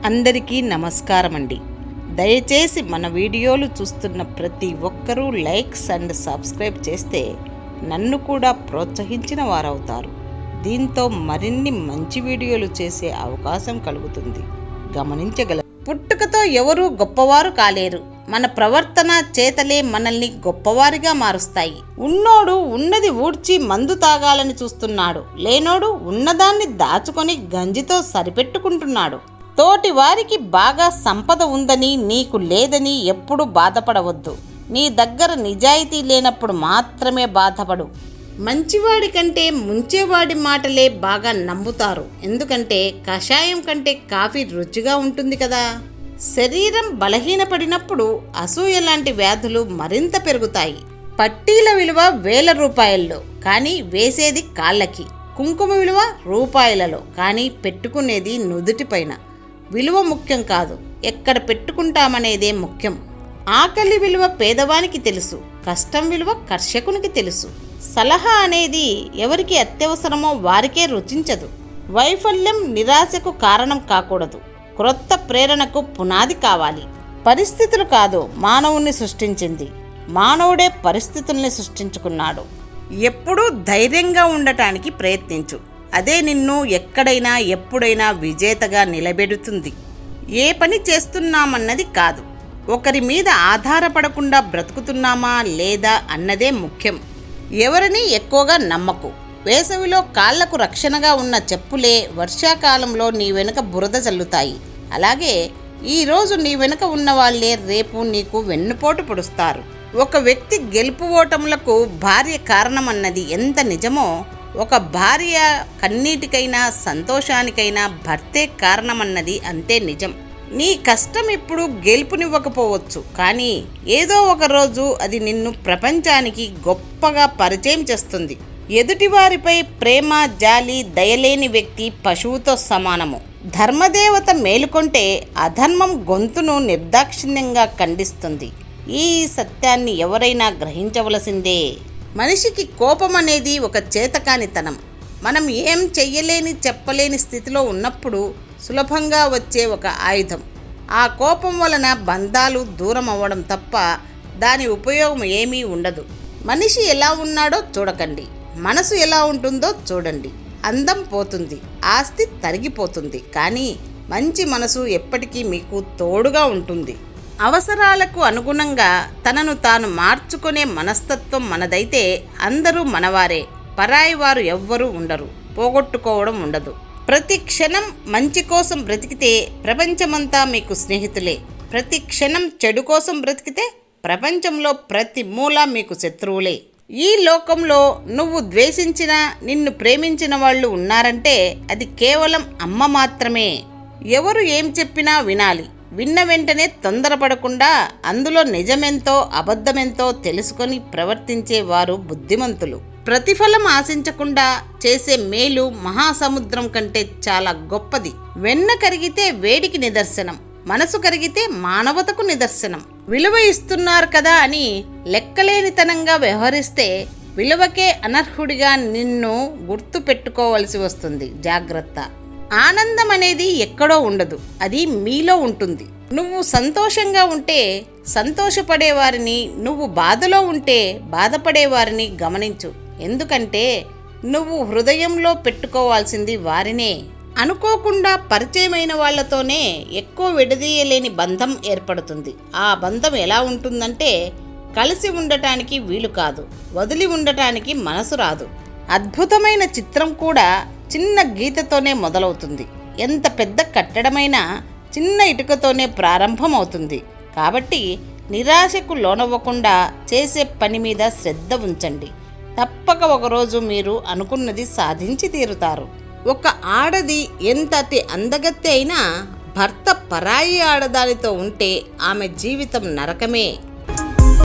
అందరికీ నమస్కారం అండి. దయచేసి మన వీడియోలు చూస్తున్న ప్రతి ఒక్కరూ లైక్స్ అండ్ సబ్స్క్రైబ్ చేస్తే నన్ను కూడా ప్రోత్సహించిన వారవుతారు. దీంతో మరిన్ని మంచి వీడియోలు చేసే అవకాశం కలుగుతుంది. గమనించగలరు. పుట్టుకతో ఎవరూ గొప్పవారు కాలేరు. మన ప్రవర్తన చేతలే మనల్ని గొప్పవారిగా మారుస్తాయి. ఉన్నోడు ఉన్నది ఊడ్చి మందు తాగాలని చూస్తున్నాడు. లేనోడు ఉన్నదాన్ని దాచుకొని గంజితో సరిపెట్టుకుంటున్నాడు. తోటి వారికి బాగా సంపద ఉందని నీకు లేదని ఎప్పుడూ బాధపడవద్దు. నీ దగ్గర నిజాయితీ లేనప్పుడు మాత్రమే బాధపడు. మంచివాడి కంటే ముంచేవాడి మాటలే బాగా నమ్ముతారు. ఎందుకంటే కషాయం కంటే కాఫీ రుచిగా ఉంటుంది కదా. శరీరం బలహీనపడినప్పుడు అసూయ లాంటి వ్యాధులు మరింత పెరుగుతాయి. పట్టీల విలువ వేల రూపాయల్లో, కానీ వేసేది కాళ్ళకి. కుంకుమ విలువ రూపాయలలో, కానీ పెట్టుకునేది నుదుటిపైన. విలువ ముఖ్యం కాదు, ఎక్కడ పెట్టుకుంటామనేదే ముఖ్యం. ఆకలి విలువ పేదవానికి తెలుసు, కష్టం విలువ కర్షకునికి తెలుసు. సలహా అనేది ఎవరికి అత్యవసరమో వారికే రుచించదు. వైఫల్యం నిరాశకు కారణం కాకూడదు. క్రొత్త ప్రేరణకు పునాది కావాలి. పరిస్థితులు కాదు మానవుణ్ణి సృష్టించింది, మానవుడే పరిస్థితుల్ని సృష్టించుకున్నాడు. ఎప్పుడూ ధైర్యంగా ఉండటానికి ప్రయత్నించు. అదే నిన్ను ఎక్కడైనా ఎప్పుడైనా విజేతగా నిలబెడుతుంది. ఏ పని చేస్తున్నామన్నది కాదు, ఒకరి మీద ఆధారపడకుండా బ్రతుకుతున్నామా లేదా అన్నదే ముఖ్యం. ఎవరిని ఎక్కువగా నమ్మకు. వేసవిలో కాళ్లకు రక్షణగా ఉన్న చెప్పులే వర్షాకాలంలో నీ వెనుక బురద చల్లుతాయి. అలాగే ఈరోజు నీ వెనుక ఉన్న వాళ్ళే రేపు నీకు వెన్నుపోటు పొడుస్తారు. ఒక వ్యక్తి గెలుపు ఓటములకు భార్య కారణమన్నది ఎంత నిజమో, ఒక భార్య కన్నీటికైనా సంతోషానికైనా భర్తే కారణమన్నది అంతే నిజం. నీ కష్టం ఇప్పుడు గెలుపునివ్వకపోవచ్చు, కానీ ఏదో ఒక రోజు అది నిన్ను ప్రపంచానికి గొప్పగా పరిచయం చేస్తుంది. ఎదుటివారిపై ప్రేమ, జాలి, దయలేని వ్యక్తి పశువుతో సమానము. ధర్మదేవత మేలుకొంటే అధర్మం గొంతును నిర్దాక్షిణ్యంగా ఖండిస్తుంది. ఈ సత్యాన్ని ఎవరైనా గ్రహించవలసిందే. మనిషికి కోపం అనేది ఒక చేతకానితనం. మనం ఏం చెయ్యలేని చెప్పలేని స్థితిలో ఉన్నప్పుడు సులభంగా వచ్చే ఒక ఆయుధం. ఆ కోపం వలన బంధాలు దూరం అవ్వడం తప్ప దాని ఉపయోగం ఏమీ ఉండదు. మనిషి ఎలా ఉన్నాడో చూడకండి, మనసు ఎలా ఉంటుందో చూడండి. అందం పోతుంది, ఆస్తి తరిగిపోతుంది, కానీ మంచి మనసు ఎప్పటికీ మీకు తోడుగా ఉంటుంది. అవసరాలకు అనుగుణంగా తనను తాను మార్చుకునే మనస్తత్వం మనదైతే అందరూ మనవారే. పరాయి వారు ఎవ్వరూ ఉండరు, పోగొట్టుకోవడం ఉండదు. ప్రతి క్షణం మంచి కోసం బ్రతికితే ప్రపంచమంతా మీకు స్నేహితులే. ప్రతి క్షణం చెడు కోసం బ్రతికితే ప్రపంచంలో ప్రతి మూల మీకు శత్రువులే. ఈ లోకంలో నువ్వు ద్వేషించిన, నిన్ను ప్రేమించిన వాళ్ళు ఉన్నారంటే అది కేవలం అమ్మ మాత్రమే. ఎవరు ఏం చెప్పినా వినాలి. విన్న వెంటనే తొందరపడకుండా అందులో నిజమెంతో అబద్ధమెంతో తెలుసుకొని ప్రవర్తించే వారు బుద్ధిమంతులు. ప్రతిఫలం ఆశించకుండా చేసే మేలు మహాసముద్రం కంటే చాలా గొప్పది. వెన్న కరిగితే వేడికి నిదర్శనం, మనసు కరిగితే మానవతకు నిదర్శనం. విలువ ఇస్తున్నారు కదా అని లెక్కలేనితనంగా వ్యవహరిస్తే విలువకే అనర్హుడిగా నిన్ను గుర్తు పెట్టుకోవలసి వస్తుంది. జాగ్రత్త. ఆనందం అనేది ఎక్కడో ఉండదు, అది మీలో ఉంటుంది. నువ్వు సంతోషంగా ఉంటే సంతోషపడేవారిని, నువ్వు బాధలో ఉంటే బాధపడేవారిని గమనించు. ఎందుకంటే నువ్వు హృదయంలో పెట్టుకోవాల్సింది వారినే. అనుకోకుండా పరిచయమైన వాళ్లతోనే ఎక్కువ విడదీయలేని బంధం ఏర్పడుతుంది. ఆ బంధం ఎలా ఉంటుందంటే కలిసి ఉండటానికి వీలు కాదు, వదిలి ఉండటానికి మనసు రాదు. అద్భుతమైన చిత్రం కూడా చిన్న గీతతోనే మొదలవుతుంది. ఎంత పెద్ద కట్టడమైనా చిన్న ఇటుకతోనే ప్రారంభం అవుతుంది. కాబట్టి నిరాశకు లోనవ్వకుండా చేసే పని మీద శ్రద్ధ ఉంచండి. తప్పక ఒకరోజు మీరు అనుకున్నది సాధించి తీరుతారు. ఒక ఆడది ఎంతటి అందగత్తె అయినా భర్త పరాయి ఆడదానితో ఉంటే ఆమె జీవితం నరకమే.